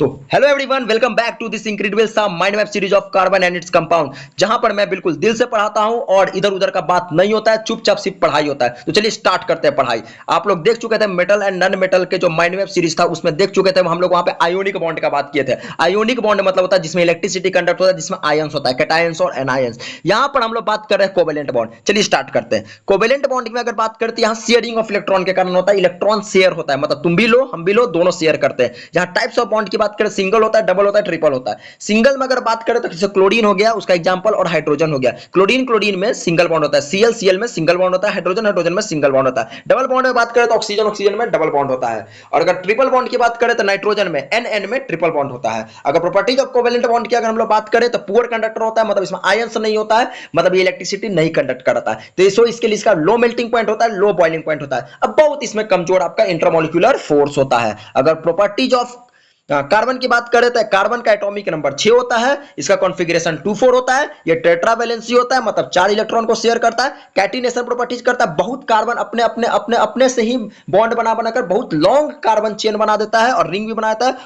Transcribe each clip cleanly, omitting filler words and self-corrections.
तो hello everyone, welcome back to this incredible सा mind map series of carbon and its compound, जहां पर मैं बिल्कुल दिल से पढ़ाता हूं और इधर उधर का बात नहीं होता है, चुपचाप सिर्फ पढ़ाई होता है। तो चलिए स्टार्ट करते हैं पढ़ाई। आप लोग देख चुके थे मेटल एंड नॉन मेटल के जो माइंड मैप सीरीज था, उसमें देख चुके थे हम लोग वहां पे आयोनिक बॉन्ड का बात किए थे। आयोनिक बॉन्ड मतलब होता है जिसमें इलेक्ट्रिसिटी कंडक्ट होता है, जिसमें आयंस होता है, कैटायंस और एनायंस। यहां पर हम लोग बात कर रहे हैं कोवेलेंट बॉन्ड। चलिए स्टार्ट करते हैं। कोवेलेंट बॉन्ड में अगर बात करते हैं, यहाँ शेयरिंग ऑफ इलेक्ट्रॉन के कारण होता है, इलेक्ट्रॉन शेयर होता है, मतलब तुम भी लो हम भी लो, दोनों शेयर करते हैं। यहाँ टाइप्स ऑफ बॉन्ड की बात करें, सिंगल होता है, डबल होता है, ट्रिपल होता है। सिंगल में अगर बात करें तो जैसे क्लोरीन हो गया उसका एग्जांपल, और हाइड्रोजन हो गया। क्लोरीन क्लोरीन में सिंगल बॉन्ड होता है, सीएल सीएल में सिंगल बॉन्ड होता है, हाइड्रोजन हाइड्रोजन में सिंगल बॉन्ड होता है। डबल बॉन्ड में बात करें तो ऑक्सीजन ऑक्सीजन में डबल बॉन्ड होता है। और अगर ट्रिपल बॉन्ड की बात करें तो नाइट्रोजन में एन एन में ट्रिपल बॉन्ड होता है। अगर प्रॉपर्टीज ऑफ कोवेलेंट बॉन्ड की अगर हम लोग बात करें तो पुअर कंडक्टर होता है, मतलब इसमें आयंस नहीं होता है, मतलब ये इलेक्ट्रिसिटी नहीं कंडक्ट करता है। तो इसके लिए इसका लो मेल्टिंग पॉइंट होता है, लो बॉइलिंग पॉइंट होता है। अब बहुत इसमें कमजोर आपका इंटरमोलिक्यूलर फोर्स होता है। अगर प्रॉपर्टीज ऑफ कार्बन की बात करें तो कार्बन का एटॉमिक नंबर 6 होता है, इसका कॉन्फ़िगरेशन 2 4 होता है, ये टेट्रा वैलेंसी होता है, मतलब 4 इलेक्ट्रॉन को शेयर करता है, कैटिनेशन प्रॉपर्टीज करता है, बहुत कार्बन अपने अपने अपने अपने से ही बॉन्ड बना बनाकर बहुत लॉन्ग कार्बन चेन बना देता है और रिंग भी बना देता है।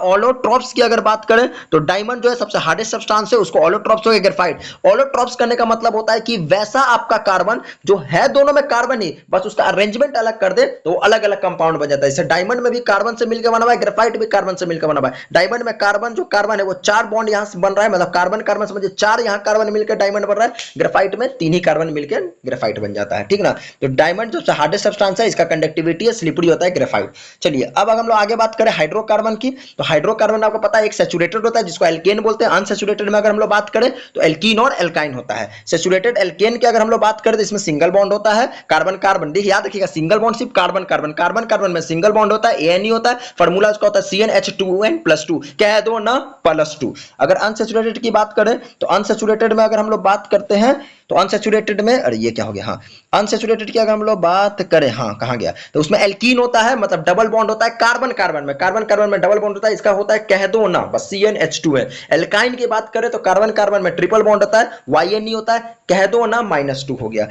ऑलोट्रॉप्स की अगर बात करें तो डायमंड जो है सबसे हार्डेस्ट सब्सटेंस है, उसको ऑलोट्रॉप्स हो गया ग्रेफाइट। ऑलोट्रॉप्स करने का मतलब होता है कि वैसा आपका कार्बन जो है, दोनों में कार्बन ही, बस उसका अरेंजमेंट अलग कर दे तो अलग अलग कंपाउंड बन जाता है। जैसे डायमंड में भी कार्बन से मिलकर बना हुआ है, ग्रेफाइट भी कार्बन से मिलकर बना हुआ है। डायमंड में कार्बन जो कार्बन है वो 4 बॉन्ड यहां से बन रहा है, मतलब कार्बन कार्बन समझिए 4 यहां कार्बन मिलकर डायमंड बन रहा है। ग्रेफाइट में 3 ही कार्बन मिलकर ग्रेफाइट बन जाता है, ठीक ना। तो डायमंड जो हार्डेस्ट सब्सटेंस है, इसका कंडक्टिविटी है, स्लिपरी होता है ग्रेफाइट। चलिए अब अगर हम लोग आगे बात करें हाइड्रोकार्बन की, तो हाइड्रोकार्बन आपको पता है एक सैचुरेटेड होता है जिसको एल्केन बोलते हैं। अनसैचुरेटेड में अगर हम लोग बात करें तो एल्कीन और एल्काइन होता है। सैचुरेटेड एल्केन की अगर हम लोग बात करें तो इसमें सिंगल बॉन्ड होता है, कार्बन कार्बन, देखिए याद रखिएगा, सिंगल बॉन्ड सिर्फ कार्बन कार्बन, कार्बन कार्बन में सिंगल बॉन्ड होता है, एएनई होता है, फार्मूला उसका होता है CnH2n+2, कह दो ना +2। अगर अनसैचुरेटेड की बात करें तो अनसैचुरेटेड में अगर हम लोग बात करते हैं तो अनसैचुरेटेड में, अरे ये क्या हो गया, हाँ अनसैचुरेटेड की अगर हम लोग बात करें, हाँ कहां गया, तो उसमें एल्कीन होता है, मतलब डबल बॉन्ड होता है, कार्बन कार्बन में, कार्बन कार्बन में डबल बॉन्ड होता है, इसका होता है कह दो ना बस CnH2 है। एल्काइन की बात करें तो कार्बन कार्बन में ट्रिपल बॉन्ड होता है, YnE होता है, कह दो ना -2 हो गया,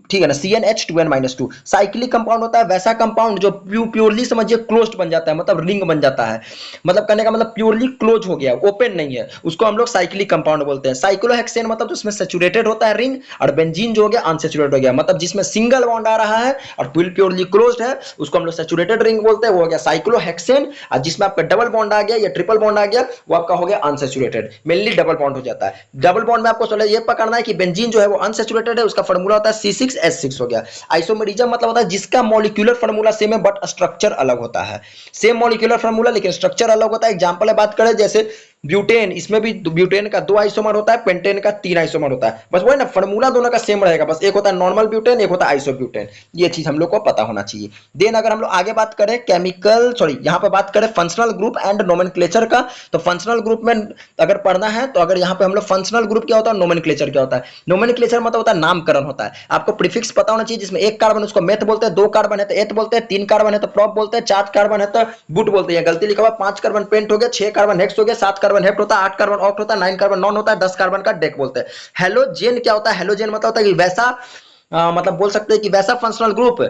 ठीक है ना, CnH2n-2। साइक्लिक कंपाउंड होता है वैसा कंपाउंड जो प्योरली समझिए क्लोज्ड बन जाता है, मतलब रिंग बन जाता है, मतलब कहने का मतलब प्योरली क्लोज हो गया, ओपन नहीं है, उसको हम लोग साइक्लिक कंपाउंड बोलते हैं। साइक्लोहेक्सेन मतलब जिसमें सैचुरेटेड होता है रिंग, और बेंजीन जो हो गया अनसैचुरेटेड हो गया, मतलब जिसमें सिंगल बॉन्ड आ रहा है और प्योरली क्लोज्ड है, उसको हम लोग सैचुरेटेड रिंग बोलते हैं, वो हो गया साइक्लोहेक्सेन। और जिसमें आपका डबल बॉन्ड आ गया या ट्रिपल बॉन्ड आ गया, वो आपका हो गया अनसैचुरेटेड, मेनली डबल बॉन्ड हो जाता है। डबल बॉन्ड में आपको चलो ये पकड़ना है कि बेंजीन जो है वो अनसैचुरेटेड है, उसका फार्मूला होता है C6H6 हो गया। आइसोमेरिज्म मतलब होता है जिसका मॉलिक्यूलर फार्मूला सेम है बट स्ट्रक्चर अलग होता है, सेम मॉलिक्यूलर फार्मूला लेकिन स्ट्रक्चर अलग होता है। एग्जांपल है बात करें जैसे ब्यूटेन, इसमें भी ब्यूटेन का 2 आइसोमर होता है, पेंटेन का 3 आइसोमर होता है, बस वही ना, फार्मूला दोनों का सेम रहेगा, बस एक होता है नॉर्मल ब्यूटेन, एक होता है आइसोब्यूटेन। ये चीज हम लोग को पता होना चाहिए। देन अगर हम लोग आगे बात करें केमिकल, सॉरी यहाँ पे बात करें फंक्शनल ग्रुप एंड नोमेनक्लेचर का, तो फंक्शनल ग्रुप में अगर पढ़ना है तो अगर यहाँ पे हम लोग फंक्शनल ग्रुप क्या होता है, नोमेनक्लेचर क्या होता है। नोमेनक्लेचर मतलब होता है नामकरण होता है, आपको प्रीफिक्स पता होना चाहिए, जिसमें एक कार्बन उसको मेथ बोलते हैं, 2 कार्बन है तो एथ बोलते हैं, 3 कार्बन है तो प्रॉप बोलते हैं, 4 कार्बन है तो बुट बोलते हैं, गलती लिखा हुआ 5 कार्बन पेंट हो गया, 6 कार्बन हेक्स हो गया, 7 कार्बन हेप्ट होता है, 8 कार्बन ऑक्ट होता है, 9 कार्बन नॉन होता है, 10 कार्बन का डेक बोलते हैं। हेलोजेन क्या होता है, हेलोजेन मतलब होता है कि वैसा मतलब बोल सकते हैं कि वैसा functional group,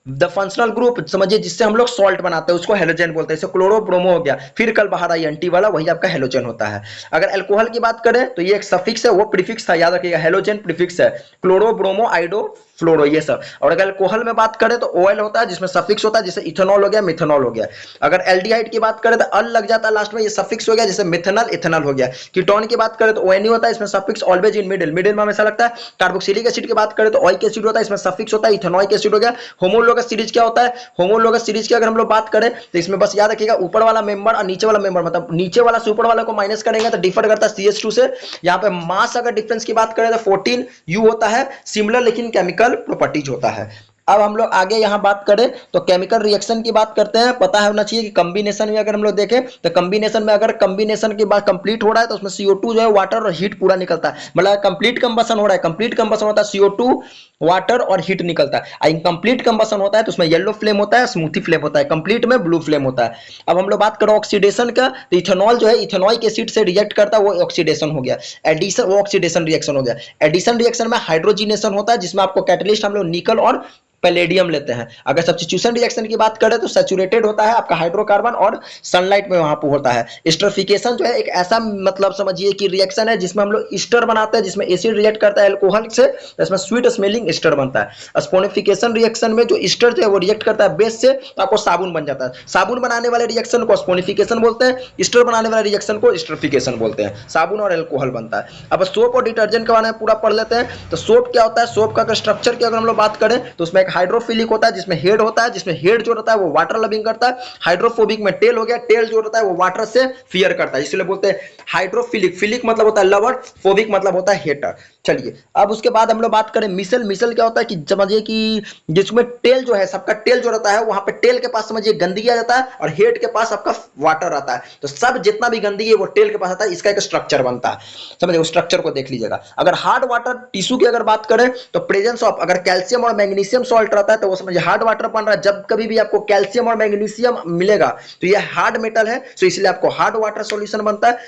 the functional group समझिए जिससे हम लोग सॉल्ट बनाते हैं, उसको हेलोजन बोलते हैं। जैसे क्लोरो ब्रोमो हो गया, फिर कल बाहर आई एंटी वाला, वही आपका हेलोजन होता है। अगर अल्कोहल की बात करें तो ये एक सफिक्स है, वो प्रीफिक्स था, याद रखिएगा, हेलोजन प्रीफिक्स है, क्लोरो ब्रोमो आइडो फ्लोरो ये सब। और अगर अल्कोहल में बात करें तो ओएल होता है जिसमें सफिक्स होता है, जैसे इथेनॉल हो गया, मिथेनॉल हो गया। अगर एल्डिहाइड की बात करें तो अल लग जाता है लास्ट में, ये सफिक्स हो गया, जैसे मिथेनॉल इथेनॉल हो गया। कीटोन की बात करें तो ओएनई होता है, इसमें suffix always in middle, middle में हमेशा लगता है। कार्बोक्सिलिक एसिड की बात करें तो ओइक एसिड होता है, इसमें सफिक्स होता है, इथेनोइक एसिड हो गया। होमोलोगस सीरीज क्या होता है, होमोलोगस सीरीज की अगर हम लोग बात करें तो इसमें बस याद रखिएगा ऊपर वाला मेंबर और नीचे वाला मेंबर, मतलब नीचे वाला से ऊपर वाला को माइनस करेंगे तो डिफर करता है CH2 से। यहाँ पे मास अगर डिफरेंस की बात करें तो 14U होता है, सिमिलर लेकिन केमिकल प्रॉपर्टीज होता है। अब हम लोग आगे यहाँ बात करें तो केमिकल रिएक्शन की बात करते हैं। पता होना चाहिए कि कॉम्बिनेशन में अगर हम लोग देखें तो कॉम्बिनेशन में अगर कॉम्बिनेशन की बात कंप्लीट हो रहा है तो उसमें CO2 जो है वाटर और हीट पूरा निकलता है, मतलब कंप्लीट कंबशन हो रहा है, कंप्लीट कंबशन होता है CO2 वाटर और हीट निकलता है। इनकम्प्लीट कंबसन होता है तो उसमें येलो फ्लेम होता है, स्मूथी फ्लेम होता है, कंप्लीट में ब्लू फ्लेम होता है। अब हम लोग बात करें ऑक्सीडेशन का, तो इथेनॉल जो है इथेनॉइक एसिड से रिएक्ट करता है, वो ऑक्सीडेशन हो गया। एडिशन, वो ऑक्सीडेशन रिएक्शन हो गया। एडिशन रिएक्शन में हाइड्रोजिनेशन होता है, जिसमें आपको कैटलिस्ट हम लोग निकल और पैलेडियम लेते हैं। अगर सब्स्टिट्यूशन रिएक्शन की बात करें तो सैचुरेटेड होता है आपका हाइड्रोकार्बन और सनलाइट में वहां पर होता है। स्टरिफिकेशन जो है एक ऐसा मतलब समझिए कि रिएक्शन है जिसमें हम लोग ईस्टर बनाते हैं, जिसमें एसिड रिएक्ट करता है अल्कोहल से, इसमें स्वीट स्मेलिंग ईस्टर बनता है। स्पोनिफिकेशन रिएक्शन में जो ईस्टर जो है वो रिएक्ट करता है बेस से, तो आपको साबुन बन जाता है। साबुन बनाने वाले रिएक्शन को स्पोनिफिकेशन बोलते हैं, ईस्टर बनाने वाले रिएक्शन को स्टरिफिकेशन बोलते हैं। साबुन और अल्कोहल बनता है। अब सोप और डिटर्जेंट के बारे में पूरा पढ़ लेते हैं। तो सोप क्या होता है, सोप का स्ट्रक्चर की अगर हम लोग बात करें तो उसमें एक हाइड्रोफिलिक होता है जिसमें हेड होता है, जिसमें हेड जो रहता है वो वाटर लविंग करता है। हाइड्रोफोबिक में टेल हो गया, टेल जो रहता है वो वाटर से फियर करता है, इसलिए बोलते हैं हाइड्रोफिलिक। फिलिक मतलब होता है लवर, फोबिक मतलब होता है हेटर। चलिए अब उसके बाद हम लोग बात करें मिसल। मिसल क्या होता है कि समझिए कि जिसमें टेल जो है, सबका टेल जो रहता है वहां पे टेल के पास समझिए गंदगी आ जाता है और हेड के पास आपका वाटर आता है, तो सब जितना भी गंदगी है वो टेल के पास आता है। इसका एक स्ट्रक्चर बनता है, समझिए, उस स्ट्रक्चर को देख लीजिएगा। अगर हार्ड वाटर टिश्यू की अगर बात करें तो प्रेजेंस ऑफ अगर कैल्शियम और मैग्नीशियम सॉल्ट रहता है तो वो समझिए हार्ड वाटर बन रहा है। जब कभी भी आपको कैल्शियम और मैग्नीशियम मिलेगा तो ये हार्ड मेटल है, तो इसलिए आपको हार्ड वाटर सॉल्यूशन बनता है।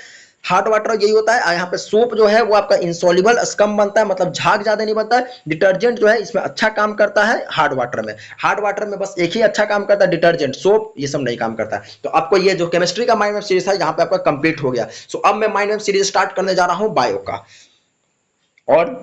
हार्ड वाटर यही होता है। यहाँ पे सोप जो है वो आपका इंसॉल्युबल स्कम बनता है, मतलब झाग ज्यादा नहीं बनता है। डिटर्जेंट जो है इसमें अच्छा काम करता है हार्ड वाटर में। हार्ड वाटर में बस एक ही अच्छा काम करता है डिटर्जेंट, सोप ये सब नहीं काम करता है। तो आपको ये जो केमिस्ट्री का माइंड मैप सीरीज है यहाँ पे आपका कंप्लीट हो गया। सो अब मैं माइंड मैप सीरीज स्टार्ट करने जा रहा हूँ बायो का। और